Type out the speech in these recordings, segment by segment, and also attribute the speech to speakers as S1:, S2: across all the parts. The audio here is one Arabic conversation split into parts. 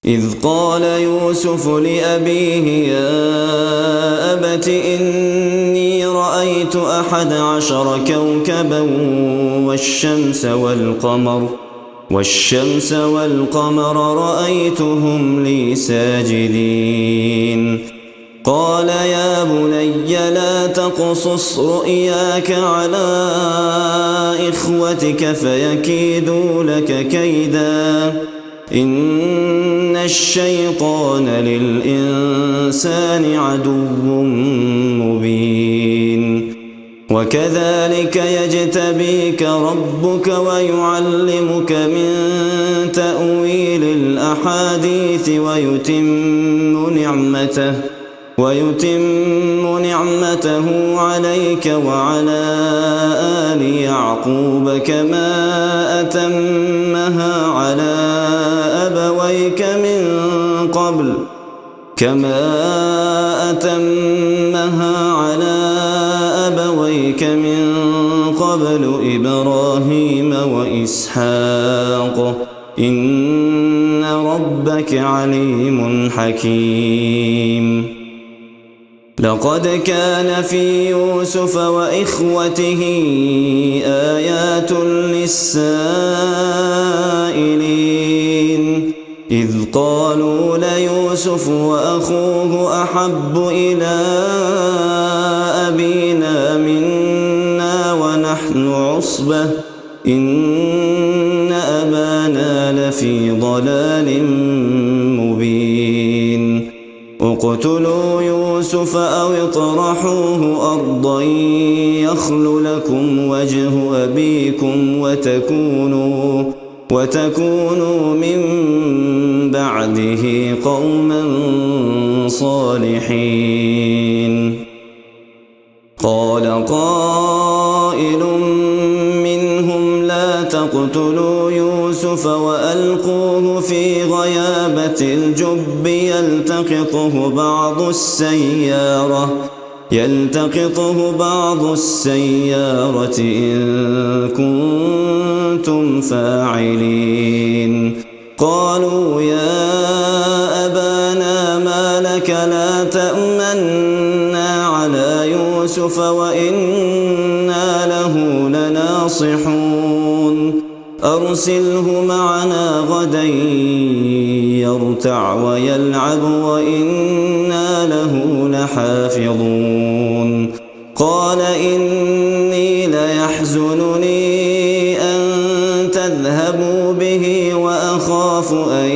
S1: إذ قال يوسف لأبيه يا أبت إني رأيت 11 كوكبا والشمس والقمر رأيتهم لي ساجدين قال يا بني لا تقصص رؤياك على إخوتك فيكيدوا لك كيدا إن الشيطان للإنسان عدو مبين وكذلك يجتبيك ربك ويعلمك من تأويل الأحاديث ويتم نعمته عليك وعلى آل يعقوب كما أتمها على أبويك من قبل إبراهيم وإسحاق إن ربك عليم حكيم لقد كان في يوسف وإخوته آيات للسائلين إذ قالوا ليوسف وأخوه أحب إلى أبينا منا ونحن عصبة إن أبانا لفي ضلال مبين اقتلوا يوسف أو اطرحوه أرضا يخل لكم وجه أبيكم وتكونوا من بعده قوما صالحين قال قائل منهم لا تقتلوا يوسف وألقوه في غيابة الجب يلتقطه بعض السيارة إن كنتم فاعلين قالوا يا أبانا ما لك لا تأمنا على يوسف وإنا له لناصحون أرسله معنا غدا يرتع ويلعب وإنا له لحافظون قال إني ليحزنني أن تذهبوا به وأخاف أن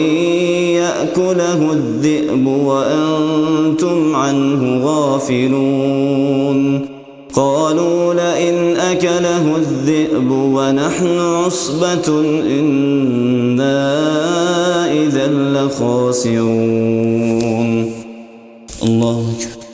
S1: يأكله الذئب وأنتم عنه غافلون قالوا لئن أكله الذئب ونحن عصبة إنا إذا لخاسرون الله أكبر.